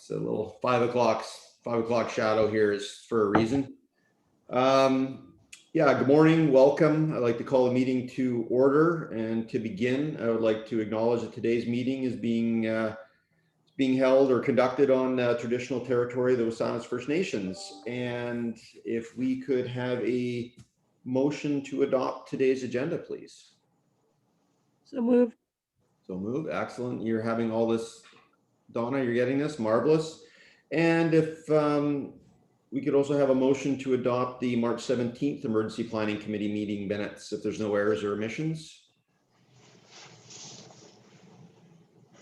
It's a little 5 o'clock shadow here is for a reason. Yeah, good morning, welcome. I'd like to call the meeting to order, and to begin, I would like to acknowledge that today's meeting is being held or conducted on traditional territory of the Wasanich First Nations. And if we could have a motion to adopt today's agenda, please. So moved. So moved. Excellent. You're having all this, Donna, you're getting this. Marvelous. And if we could also have a motion to adopt the March 17th Emergency Planning Committee meeting minutes, if there's no errors or omissions.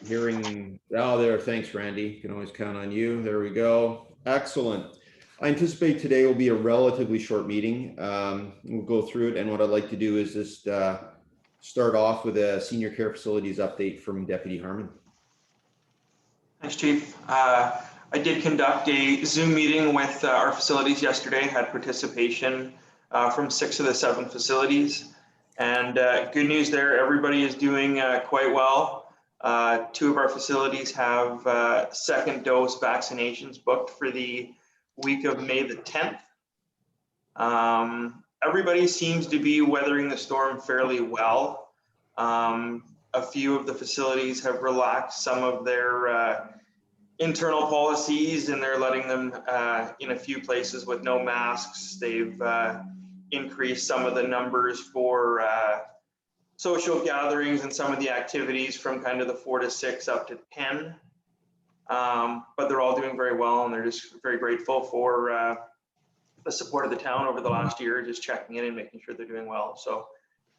Hearing, oh, there, thanks, Randy. You can always count on you. There we go. Excellent. I anticipate today will be a relatively short meeting. We'll go through it, and what I'd like to do is just start off with a senior care facilities update from Deputy Harmon. Thanks, Chief. I did conduct a Zoom meeting with our facilities yesterday, had participation from 6 of the 7 facilities. And good news there, everybody is doing quite well. 2 of our facilities have second dose vaccinations booked for the week of May the 10th. Everybody seems to be weathering the storm fairly well. A few of the facilities have relaxed some of their internal policies, and they're letting them in a few places with no masks. They've increased some of the numbers for social gatherings and some of the activities from kind of the 4 to 6 up to 10. But they're all doing very well, and they're just very grateful for the support of the town over the last year, just checking in and making sure they're doing well. So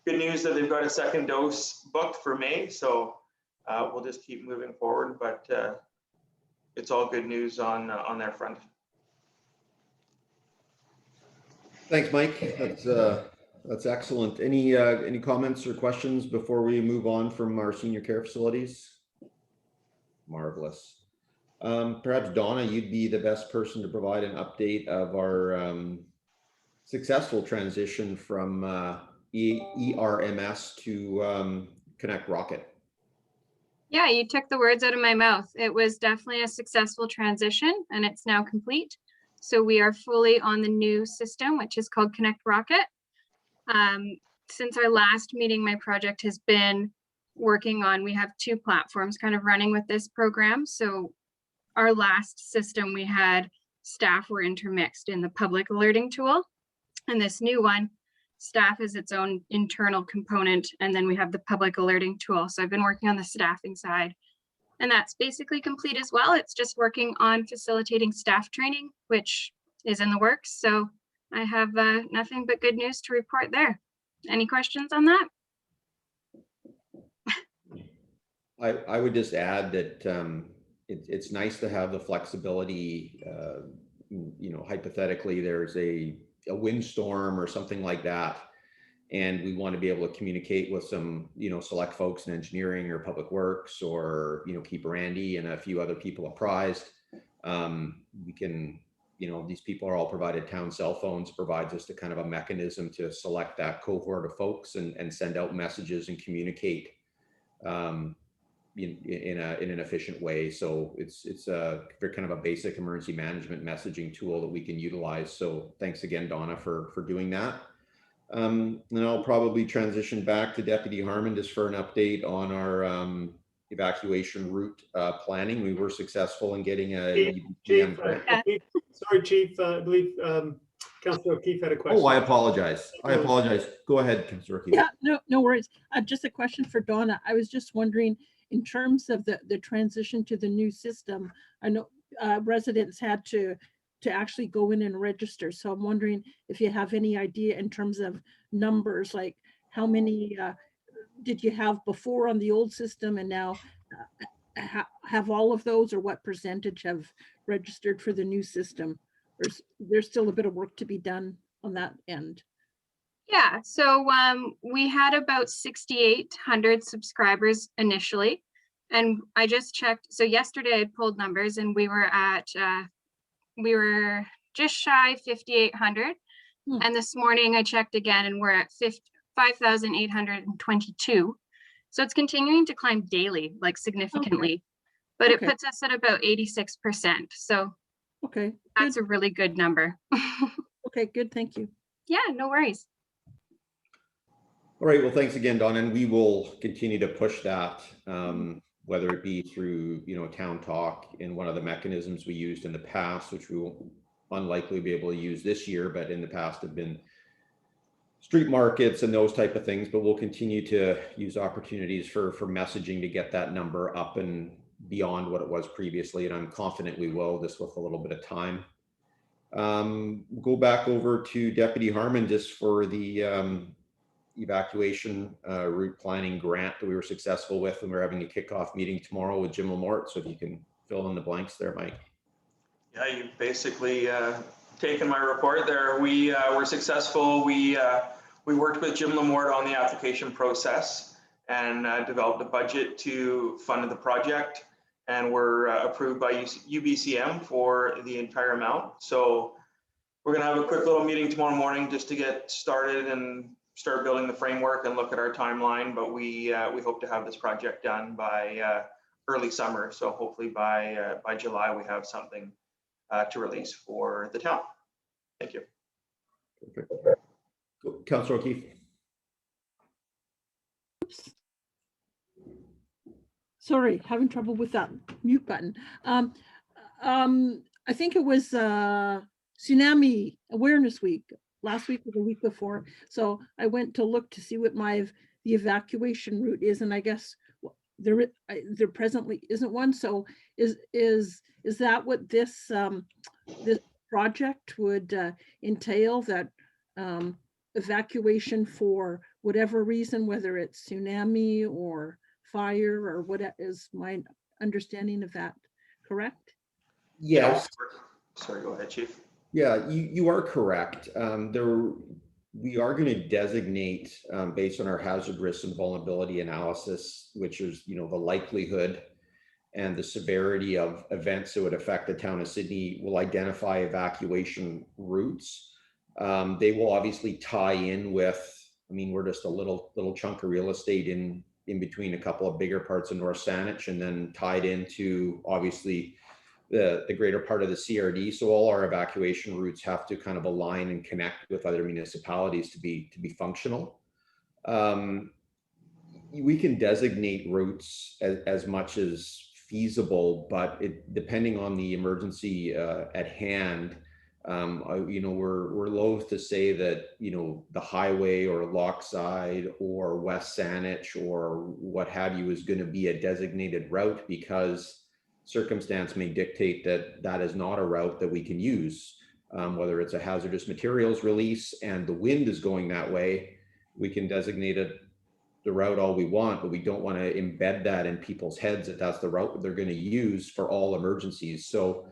good news that they've got a second dose booked for May. So we'll just keep moving forward, but it's all good news on their front. Thanks, Mike. That's excellent. Any comments or questions before we move on from our senior care facilities? Marvelous. Perhaps Donna, you'd be the best person to provide an update of our successful transition from ERMS to Connect Rocket. Yeah, you took the words out of my mouth. It was definitely a successful transition, and it's now complete. So we are fully on the new system, which is called Connect Rocket. Since our last meeting, my project has been working on, we have 2 platforms kind of running with this program. So our last system, we had staff were intermixed in the public alerting tool. And this new one, staff is its own internal component, and then we have the public alerting tool. So I've been working on the staffing side, and that's basically complete as well. It's just working on facilitating staff training, which is in the works. So I have nothing but good news to report there. Any questions on that? I would just add that it's nice to have the flexibility. You know, hypothetically, there's a windstorm or something like that, and we want to be able to communicate with some, select folks in engineering or public works, or, keep Randy and a few other people apprised. We can, these people are all provided town cell phones, provides us to kind of a mechanism to select that cohort of folks and send out messages and communicate in an efficient way. So it's a kind of a basic emergency management messaging tool that we can utilize. So thanks again, Donna, for doing that. And I'll probably transition back to Deputy Harmon just for an update on our evacuation route planning. We were successful in getting a Chief, sorry, Chief, I believe Councillor O'Keefe had a question. Oh, I apologize. Go ahead, Councillor O'Keefe. Yeah, no worries. Just a question for Donna. I was just wondering, in terms of the transition to the new system, I know residents had to actually go in and register. So I'm wondering if you have any idea in terms of numbers, like how many did you have before on the old system, and now have all of those, or what percentage have registered for the new system? Or is there still a bit of work to be done on that end? Yeah, so we had about 6,800 subscribers initially, and I just checked. So yesterday I pulled numbers, and we were at we were just shy 5,800, and this morning I checked again, and we're at 5,822. So it's continuing to climb daily, like significantly. but it Okay. puts us at about 86%. So Okay, good. that's a really good number. Okay, good. Thank you. Yeah, no worries. All right, well, thanks again, Don, and we will continue to push that, whether it be through, town talk and one of the mechanisms we used in the past, which we will unlikely be able to use this year, but in the past have been street markets and those type of things. But we'll continue to use opportunities for messaging to get that number up and beyond what it was previously, and I'm confident we will, just with a little bit of time. Go back over to Deputy Harmon just for the evacuation route planning grant that we were successful with, and we're having a kickoff meeting tomorrow with Jim Lamort. So if you can fill in the blanks there, Mike. Yeah, you basically taken my report there. We were successful. We worked with Jim Lamort on the application process and developed a budget to fund the project, and were approved by UBCM for the entire amount. So we're going to have a quick little meeting tomorrow morning just to get started and start building the framework and look at our timeline. But we hope to have this project done by early summer. So hopefully by July we have something to release for the town. Thank you. Perfect. Councillor O'Keefe. Sorry, having trouble with that mute button. I think it was Tsunami Awareness Week last week or the week before. So I went to look to see what the evacuation route is, and I guess there presently isn't one. So is that what this this project would entail, that evacuation for whatever reason, whether it's tsunami or fire or what? Is my understanding of that correct? Yes. Sorry, go ahead, Chief. Yeah, you are correct. We are going to designate, based on our hazard risk and vulnerability analysis, which is, the likelihood and the severity of events that would affect the town of Sydney. Will identify evacuation routes. They will obviously tie in with, we're just a little chunk of real estate in between a couple of bigger parts of North Saanich, and then tied into obviously the greater part of the CRD. So all our evacuation routes have to kind of align and connect with other municipalities to be functional. We can designate routes as much as feasible, but depending on the emergency at hand, we're loath to say that, the highway or Lochside or West Saanich or what have you is going to be a designated route, because circumstance may dictate that is not a route that we can use. Whether it's a hazardous materials release and the wind is going that way, we can designate the route all we want, but we don't want to embed that in people's heads that that's the route they're going to use for all emergencies. So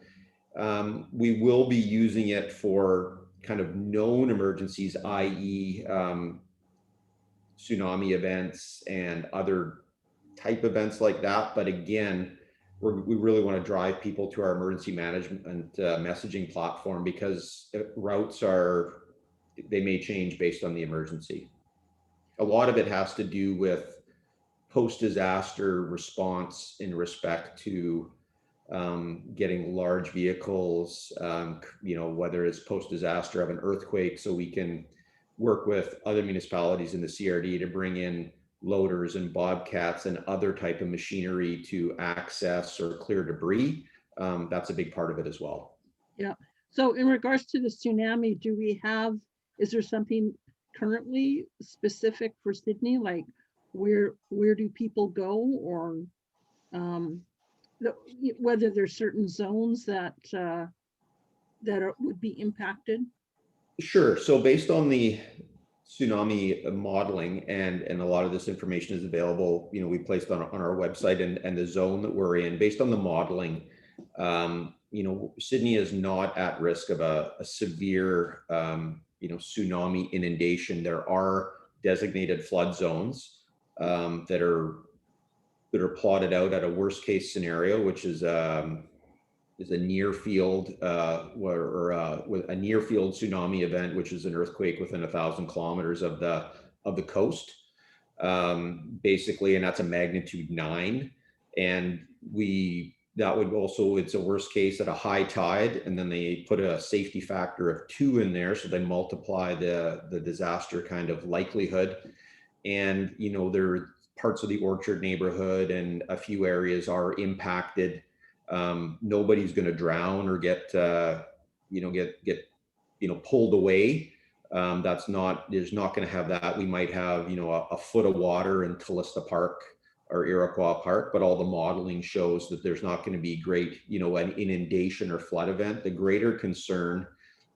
we will be using it for kind of known emergencies, i.e. Tsunami events and other type events like that. But again, we really want to drive people to our emergency management and messaging platform, because routes they may change based on the emergency. A lot of it has to do with post-disaster response in respect to getting large vehicles, whether it's post-disaster of an earthquake, so we can work with other municipalities in the CRD to bring in loaders and bobcats and other type of machinery to access or clear debris. That's a big part of it as well. Yeah. So in regards to the tsunami, is there something currently specific for Sydney? Like where do people go, or whether there's certain zones that would be impacted? Sure. So based on the tsunami modeling, and a lot of this information is available, we placed on our website, and the zone that we're in, based on the modeling, Sydney is not at risk of a severe, tsunami inundation. There are designated flood zones that are plotted out at a worst case scenario, which is a near field with a near field tsunami event, which is an earthquake within 1,000 kilometers of the coast, basically, and that's a magnitude 9. And we that would also, it's a worst case at a high tide, and then they put a safety factor of 2 in there, so they multiply the disaster kind of likelihood. And there are parts of the Orchard neighborhood and a few areas are impacted. Nobody's going to drown or get pulled away. There's not going to have that. We might have a foot of water in Tallista Park or Iroquois Park, but all the modeling shows that there's not going to be great, an inundation or flood event. The greater concern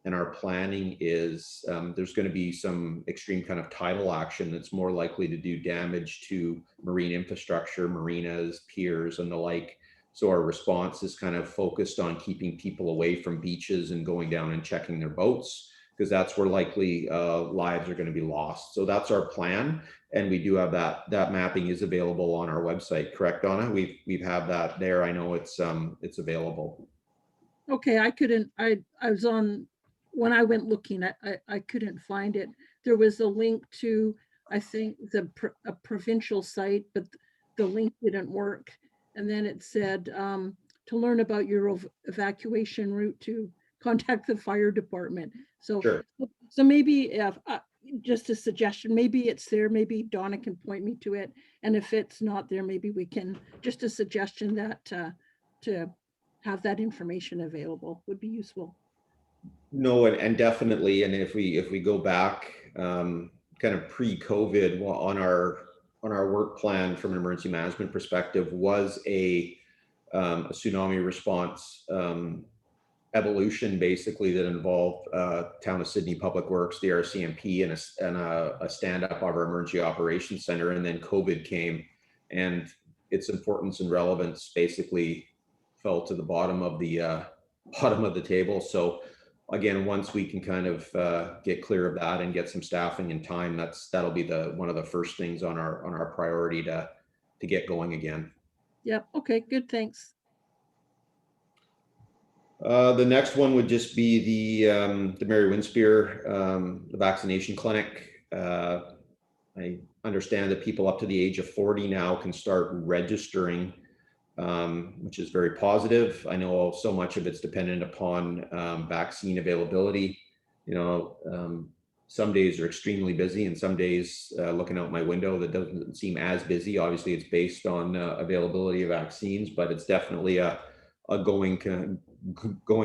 in our planning is there's going to be some extreme kind of tidal action that's more likely to do damage to marine infrastructure, marinas, piers, and the like. So our response is kind of focused on keeping people away from beaches and going down and checking their boats, because that's where likely lives are going to be lost. So that's our plan. And we do have that mapping is available on our website, correct, Donna? We've have that there. I know it's available. Okay, I was on, when I went looking, I couldn't find it. There was a link to, I think, a provincial site, but the link didn't work. And then it said to learn about your evacuation route, to contact the fire department. So, Sure. So maybe if, just a suggestion, maybe it's there, maybe Donna can point me to it. And if it's not there, maybe we can, just a suggestion that to have that information available would be useful. No, and definitely. And if we go back kind of pre-COVID, on our work plan from an emergency management perspective was a tsunami response evolution, basically, that involved Town of Sydney Public Works, the RCMP, and a stand-up of our emergency operations center. And then COVID came, and its importance and relevance basically fell to the bottom of the table. So again, once we can kind of get clear of that and get some staffing and time, that'll be one of the first things on our priority to get going again. Yep. Okay, good. Thanks. The next one would just be the Mary Winspear, the vaccination clinic. I understand that people up to the age of 40 now can start registering, which is very positive. I know so much of it's dependent upon vaccine availability. Some days are extremely busy, and some days, looking out my window, that doesn't seem as busy. Obviously, it's based on availability of vaccines, but it's definitely a going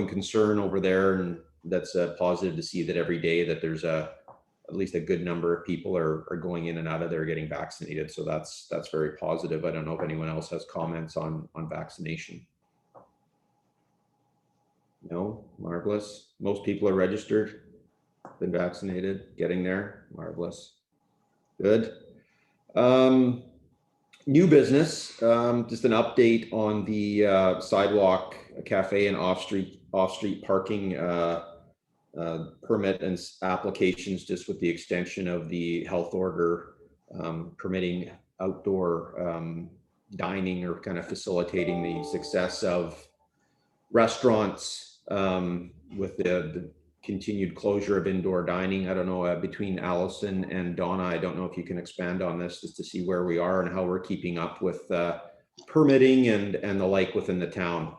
concern over there, and that's positive to see that every day that there's at least a good number of people are going in and out of there getting vaccinated. So that's very positive. I don't know if anyone else has comments on vaccination. No, marvelous. Most people are registered, been vaccinated, getting there. Marvelous. Good. New business, just an update on the sidewalk cafe and off-street parking permit and applications, just with the extension of the health order permitting outdoor dining, or kind of facilitating the success of restaurants with the continued closure of indoor dining. I don't know, between Allison and Donna, I don't know if you can expand on this, just to see where we are and how we're keeping up with permitting and the like within the town.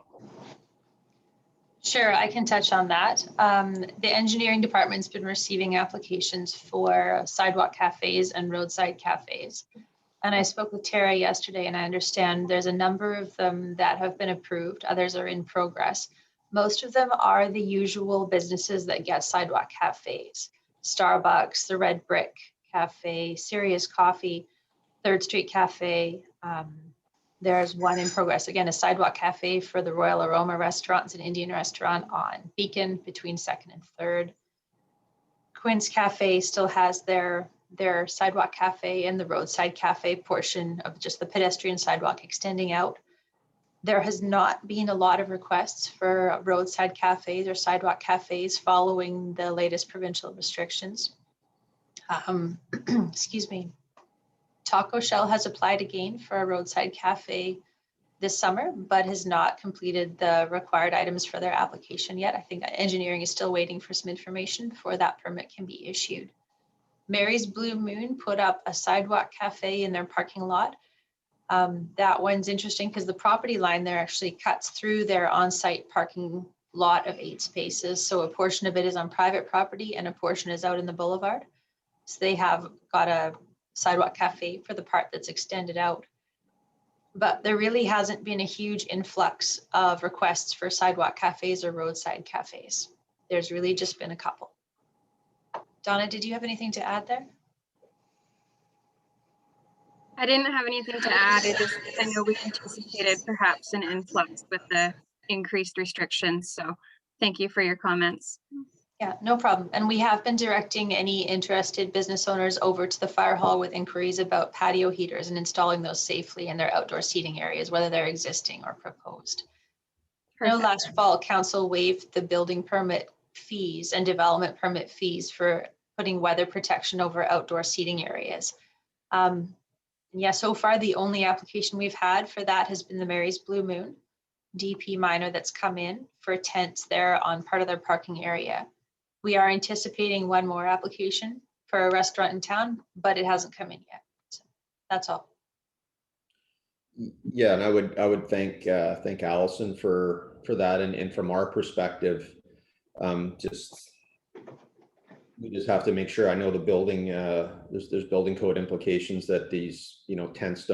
Sure, I can touch on that. The engineering department's been receiving applications for sidewalk cafes and roadside cafes. And I spoke with Tara yesterday, and I understand there's a number of them that have been approved. Others are in progress. Most of them are the usual businesses that get sidewalk cafes: Starbucks, the Red Brick Cafe, Sirius Coffee, Third Street Cafe. There's one in progress, again, a sidewalk cafe for the Royal Aroma restaurant. It's an Indian restaurant on Beacon between 2nd and 3rd. Quinn's Cafe still has their sidewalk cafe and the roadside cafe portion of just the pedestrian sidewalk extending out. There has not been a lot of requests for roadside cafes or sidewalk cafes following the latest provincial restrictions. Excuse me. Taco Shell has applied again for a roadside cafe this summer, but has not completed the required items for their application yet. I think engineering is still waiting for some information before that permit can be issued. Mary's Blue Moon put up a sidewalk cafe in their parking lot. That one's interesting because the property line there actually cuts through their on-site parking lot of 8 spaces. So a portion of it is on private property and a portion is out in the boulevard. So they have got a sidewalk cafe for the part that's extended out. But there really hasn't been a huge influx of requests for sidewalk cafes or roadside cafes. There's really just been a couple. Donna, did you have anything to add there? I didn't have anything to add. I know we anticipated perhaps an influx with the increased restrictions. So thank you for your comments. Yeah, no problem. And we have been directing any interested business owners over to the fire hall with inquiries about patio heaters and installing those safely in their outdoor seating areas, whether they're existing or proposed. I know Perfect. last fall, council waived the building permit fees and development permit fees for putting weather protection over outdoor seating areas. Yeah, so far the only application we've had for that has been the Mary's Blue Moon DP minor that's come in for tents there on part of their parking area. We are anticipating one more application for a restaurant in town, but it hasn't come in yet. So that's all. Yeah, and I would thank Allison for that, and from our perspective, we just have to make sure. I know the building, there's building code implications that these, tents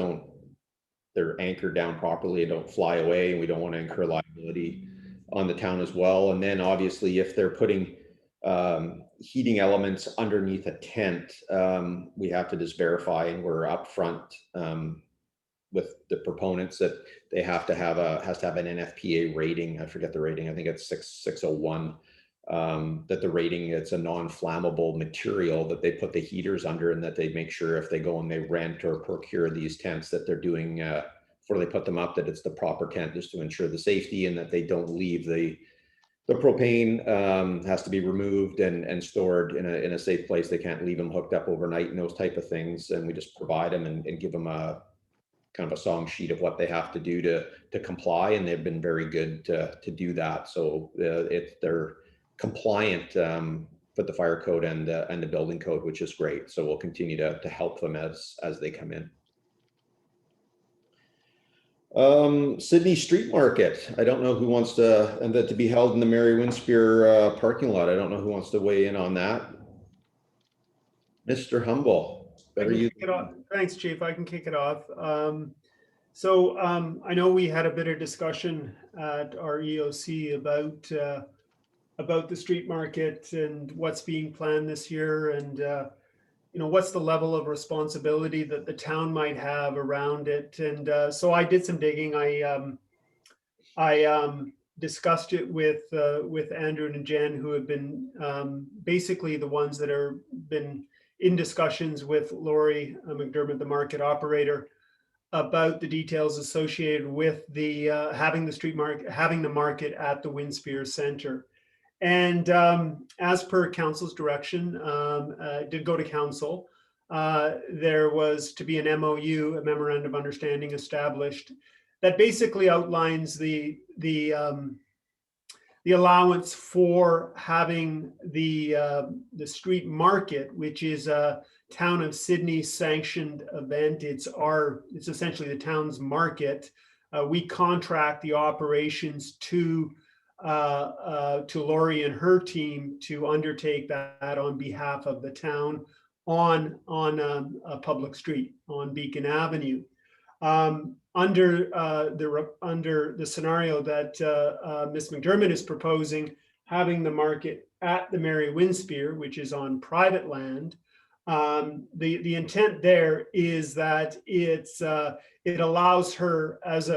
they're anchored down properly and don't fly away, and we don't want to incur liability on the town as well. And then obviously if they're putting heating elements underneath a tent, we have to just verify, and we're upfront with the proponents that they has to have an NFPA rating. I forget the rating. I think it's 601. That the rating, it's a non-flammable material that they put the heaters under, and that they make sure if they go and they rent or procure these tents that they're doing before they put them up, that it's the proper tent, just to ensure the safety, and that they don't leave the propane has to be removed and stored in a safe place. They can't leave them hooked up overnight and those type of things. And we just provide them and give them a kind of a song sheet of what they have to do to comply. And they've been very good to do that. So they're compliant with the fire code and the building code, which is great. So we'll continue to help them as they come in. Sydney Street Market. I don't know who wants to, and that to be held in the Mary Winspear parking lot. I don't know who wants to weigh in on that. Mr. Humble, better you. Thanks, Chief. I can kick it off. So I know we had a bit of discussion at our EOC about the street market and what's being planned this year, and what's the level of responsibility that the town might have around it. And so I did some digging. I discussed it with Andrew and Jen, who have been basically the ones that are been in discussions with Laurie McDermott, the market operator, about the details associated with the having the market at the Winspear Center. And as per council's direction, did go to council. There was to be an MOU, a memorandum of understanding, established that basically outlines the allowance for having the street market, which is a town of Sydney sanctioned event. It's essentially the town's market. We contract the operations to Laurie and her team to undertake that on behalf of the town on a public street on Beacon Avenue. Under the scenario that Ms. McDermott is proposing, having the market at the Mary Winspear, which is on private land, the intent there is that it allows her as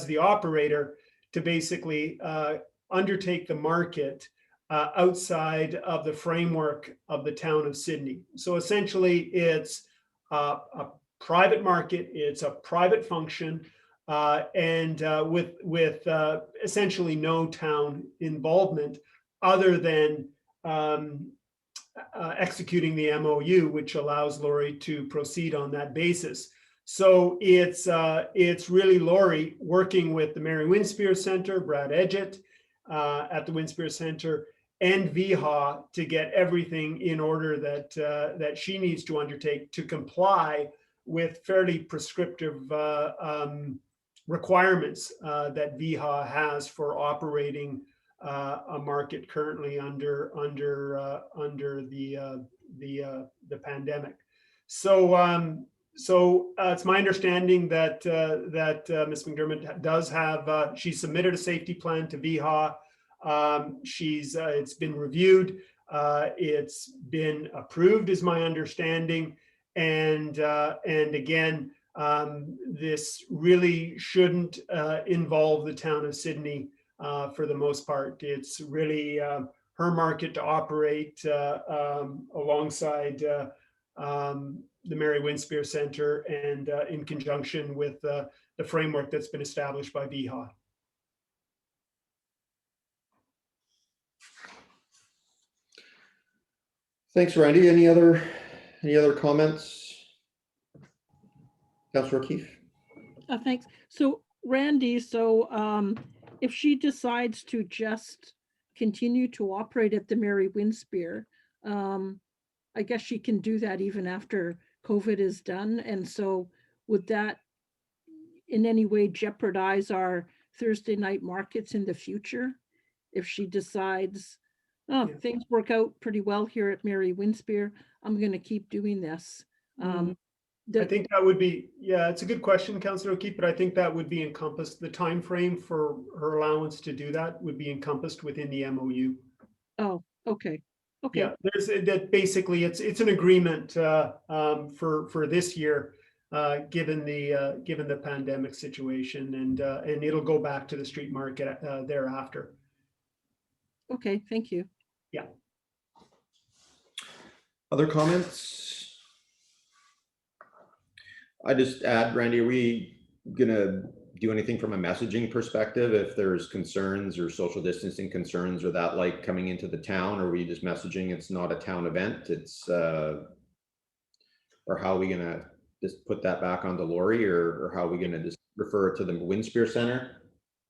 the operator to basically undertake the market outside of the framework of the town of Sydney. So essentially, it's a private market, it's a private function, and with essentially no town involvement other than executing the MOU, which allows Laurie to proceed on that basis. So it's really Laurie working with the Mary Winspear Center, Brad Edgett at the Winspear Center, and VHA to get everything in order that she needs to undertake to comply fairly prescriptive requirements that VHA has for operating a market currently under the pandemic. So it's my understanding that Ms. McDermott does have, she submitted a safety plan to VHA. It's been reviewed. It's been approved, is my understanding. And again, this really shouldn't involve the town of Sydney for the most part. It's really her market to operate alongside the Mary Winspear Center and in conjunction with the framework that's been established by VHA. Thanks, Randy. Any other comments? Councillor O'Keefe? Thanks. So Randy, if she decides to just continue to operate at the Mary Winspear, I guess she can do that even after COVID is done. And so would that in any way jeopardize our Thursday night markets in the future? If she decides, oh, Yeah. things work out pretty well here at Mary Winspear, I'm going to keep doing this. I think that would be, yeah, it's a good question, Councillor O'Keefe, but I think that would be encompassed, the time frame for her allowance to do that would be encompassed within the MOU. Oh, okay. Okay. Yeah, there's that basically it's an agreement for this year, given the pandemic situation, and it'll go back to the street market thereafter. Okay, thank you. Yeah. Other comments? I just add, Randy, are we gonna do anything from a messaging perspective if there's concerns or social distancing concerns or that like coming into the town, or are we just messaging it's not a town event, it's or how are we gonna just put that back on the lorry, or how are we gonna just refer it to the Winspear Center?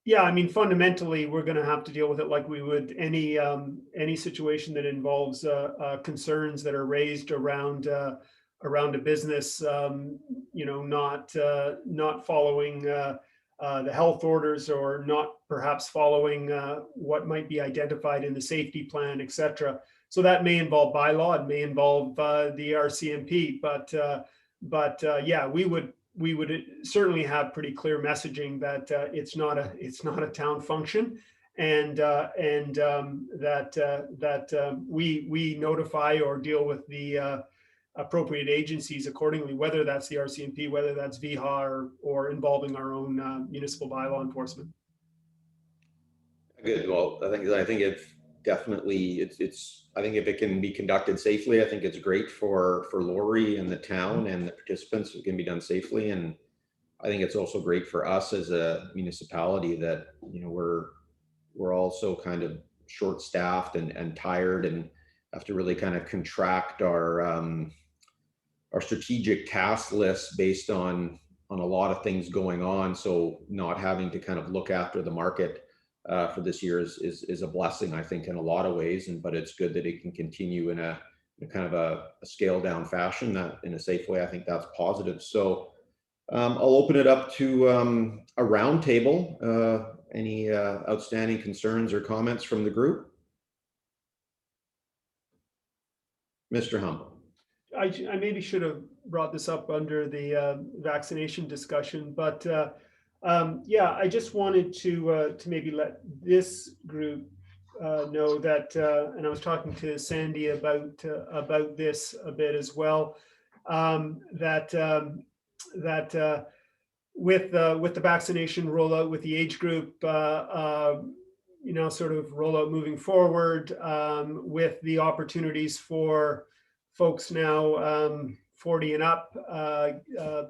Yeah, I mean, fundamentally, we're going to have to deal with it like we would any situation that involves concerns that are raised around a business, not following the health orders, or not perhaps following what might be identified in the safety plan, etc. So that may involve bylaw, it may involve the RCMP, but yeah, we would certainly have pretty clear messaging that it's not a town function, and that we notify or deal with the appropriate agencies accordingly, whether that's the RCMP, whether that's VHA, or involving our own municipal bylaw enforcement. Good. Well, I think if definitely I think if it can be conducted safely, I think it's great for Lori and the town and the participants. It can be done safely, and I think it's also great for us as a municipality that we're also kind of short-staffed and tired, and have to really kind of contract our strategic task list based on a lot of things going on. So not having to kind of look after the market for this year is a blessing, I think, in a lot of ways. But it's good that it can continue in a kind of a scaled down fashion, that in a safe way. I think that's positive. So I'll open it up to a roundtable. Any outstanding concerns or comments from the group? Mr. Humble. I maybe should have brought this up under the vaccination discussion, but yeah, I just wanted to maybe let this group know that, and I was talking to Sandy about this a bit as well, that with the vaccination rollout, with the age group, sort of rollout moving forward, with the opportunities for folks now 40 and up,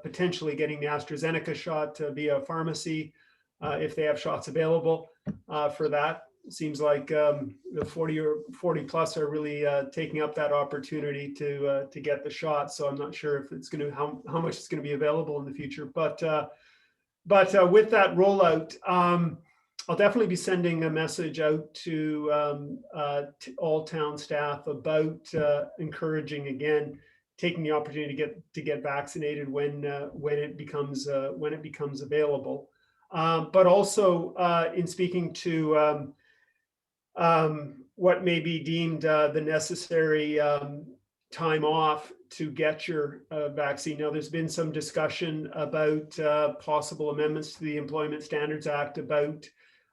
potentially getting the AstraZeneca shot via pharmacy, if they have shots available for that. It seems like the 40 plus are really taking up that opportunity to get the shot. So I'm not sure if it's going to how much it's going to be available in the future. But with that rollout, I'll definitely be sending a message out to all town staff about encouraging again taking the opportunity to get vaccinated when it becomes available. But also in speaking to what may be deemed the necessary time off to get your vaccine. Now, there's been some discussion about possible amendments to the Employment Standards Act about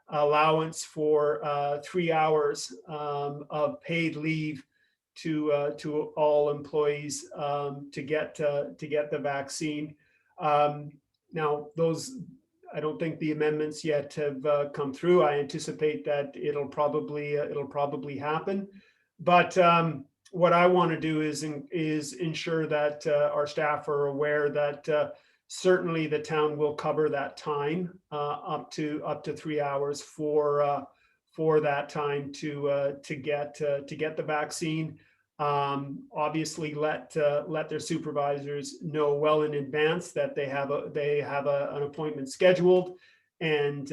allowance for 3 hours of paid leave to all employees to get the vaccine. Now, those, I don't think the amendments yet have come through. I anticipate that it'll probably happen, but what I want to do is ensure that our staff are aware that certainly the town will cover that time up to 3 hours for that time to get the vaccine. Obviously, let their supervisors know well in advance that they have an appointment scheduled, and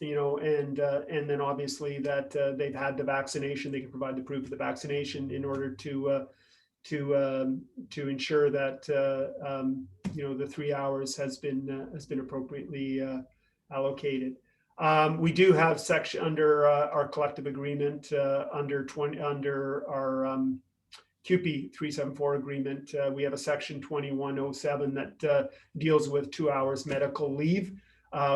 then obviously that they've had the vaccination. They can provide the proof of the vaccination in order to ensure that the 3 hours has been appropriately allocated. We do have section under our collective agreement under our QP 374 agreement. We have a section 2107 that deals with 2 hours medical leave,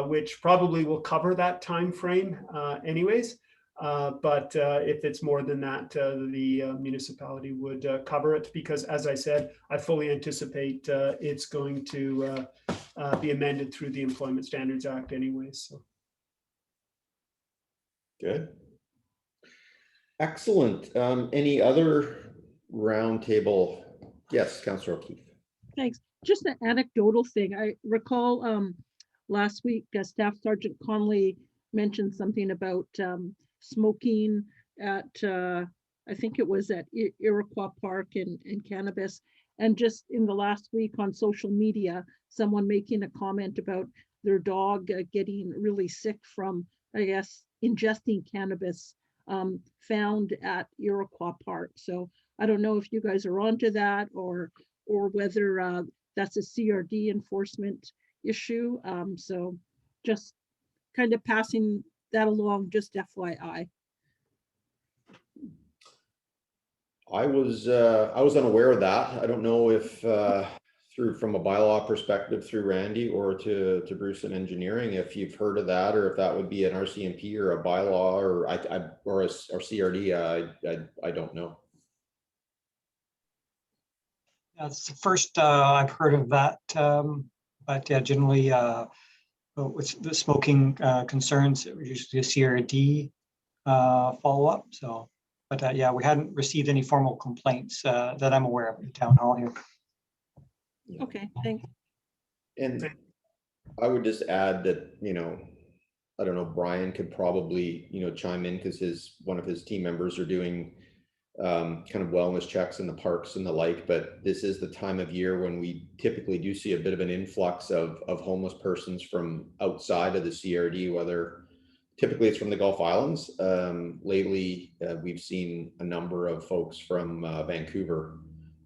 which probably will cover that time frame anyways. But if it's more than that, the municipality would cover it, because, as I said, I fully anticipate it's going to be amended through the Employment Standards Act anyways. So. Good. Excellent. Any other roundtable? Yes, Councillor O'Keefe. Thanks. Just an anecdotal thing. I recall last week, Staff Sergeant Connolly mentioned something about smoking at, I think it was at Iroquois Park in Cannabis. And just in the last week on social media, someone making a comment about their dog getting really sick from, I guess, ingesting cannabis found at Iroquois Park. So I don't know if you guys are onto that, or whether that's a CRD enforcement issue. So just kind of passing that along, just FYI. I was unaware of that. I don't know if from a bylaw perspective through Randy or to Bruce in engineering, if you've heard of that, or if that would be an RCMP or a bylaw or or CRD. I don't know. That's the first I've heard of that, but yeah, generally with the smoking concerns, it was usually a CRD follow-up. So, but yeah, we hadn't received any formal complaints that I'm aware of in town hall here. Okay, thanks. And I would just add that, I don't know, Brian could probably, chime in, because one of his team members are doing kind of wellness checks in the parks and the like, but this is the time of year when we typically do see a bit of an influx of homeless persons from outside of the CRD, whether typically it's from the Gulf Islands. Lately, we've seen a number of folks from Vancouver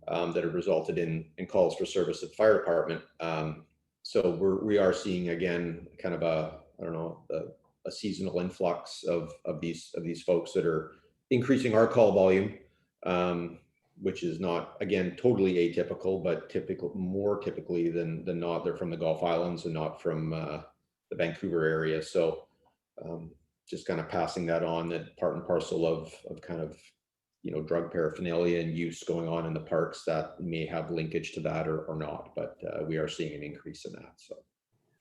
that have resulted in calls for service at the fire department. So we are seeing, again, kind of a seasonal influx of these folks that are increasing our call volume, which is not, again, totally atypical, but more typically than not, they're from the Gulf Islands and not from the Vancouver area. So just kind of passing that on, that part and parcel of kind of, drug paraphernalia and use going on in the parks that may have linkage to that or not, but we are seeing an increase in that.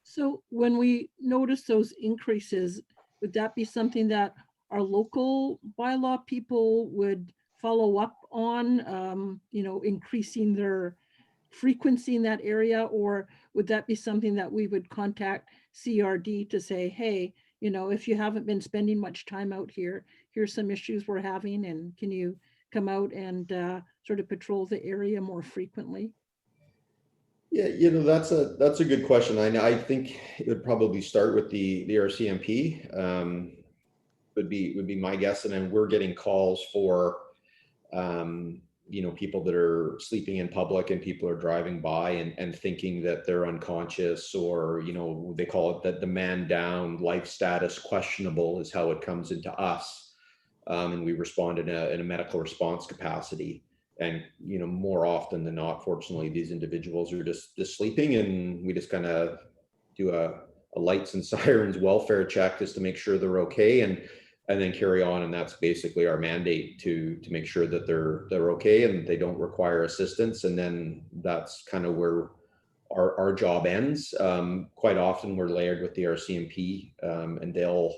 So when we notice those increases, would that be something that our local bylaw people would follow up on, increasing their frequency in that area? Or would that be something that we would contact CRD to say, hey, if you haven't been spending much time out here, here's some issues we're having, and can you come out and sort of patrol the area more frequently? Yeah, that's a good question. I think it would probably start with the RCMP. Would be my guess, and then we're getting calls for you know, people that are sleeping in public and people are driving by and thinking that they're unconscious, or, you know, they call it that the man down, life status questionable is how it comes into us. And we respond in a medical response capacity. And, you know, more often than not, fortunately, these individuals are just sleeping, and we just kind of do a lights and sirens welfare check just to make sure they're okay, and then carry on. And that's basically our mandate, to make sure that they're okay and they don't require assistance. And then that's kind of where our job ends. Quite often we're layered with the RCMP, and they'll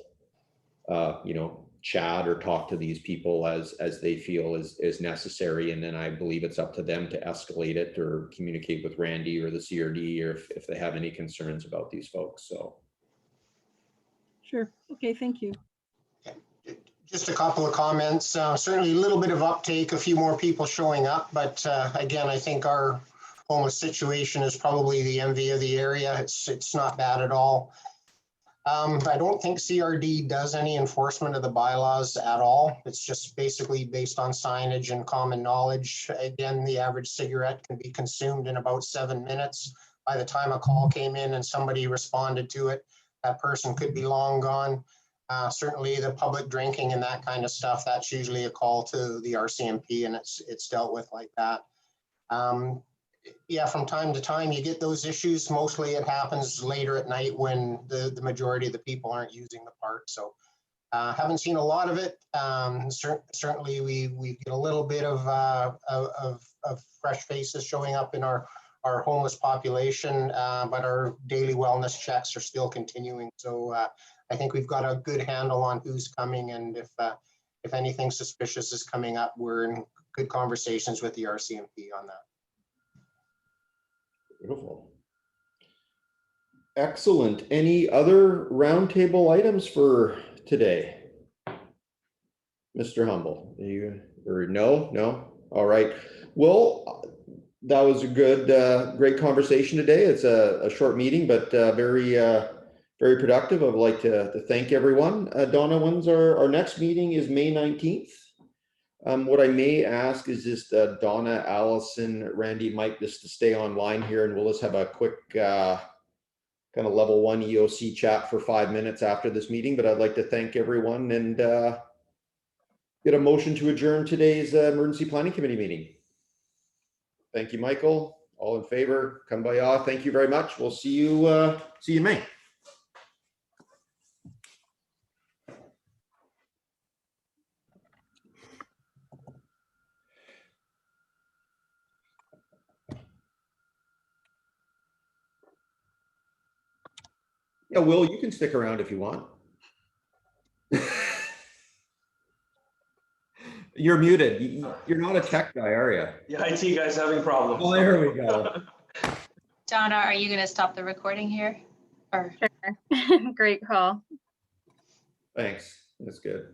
you know, chat or talk to these people as they feel is necessary. And then I believe it's up to them to escalate it or communicate with Randy or the CRD, or if they have any concerns about these folks. So. Sure. Okay, thank you. Just a couple of comments. Certainly a little bit of uptake, a few more people showing up, but again, I think our homeless situation is probably the envy of the area. It's not bad at all. I don't think CRD does any enforcement of the bylaws at all. It's just basically based on signage and common knowledge. Again, the average cigarette can be consumed in about 7 minutes. By the time a call came in and somebody responded to it, that person could be long gone. Certainly the public drinking and that kind of stuff, that's usually a call to the RCMP, and it's dealt with like that. Yeah, from time to time you get those issues. Mostly it happens later at night when the majority of the people aren't using the park. So haven't seen a lot of it. Certainly we get a little bit of fresh faces showing up in our homeless population, but our daily wellness checks are still continuing. So I think we've got a good handle on who's coming, and if anything suspicious is coming up, we're in good conversations with the RCMP on that. Beautiful. Excellent. Any other roundtable items for today? Mr. Humble, no? All right. Well, that was a great conversation today. It's a short meeting, but very productive. I'd like to thank everyone. Donna, when's our next meeting? Is May 19th. What I may ask is just Donna, Allison, Randy, Mike, just to stay online here, and we'll just have a quick kind of level 1 EOC chat for 5 minutes after this meeting. But I'd like to thank everyone and get a motion to adjourn today's emergency planning committee meeting. Thank you, Michael. All in favor, come by. Thank you very much. We'll see you in May. Yeah, Will, you can stick around if you want. You're muted. You're not a tech guy, are you? Yeah, IT guys having problems. Oh, there we go. Donna, are you going to stop the recording here? Or Sure. Great call. Thanks. That's good.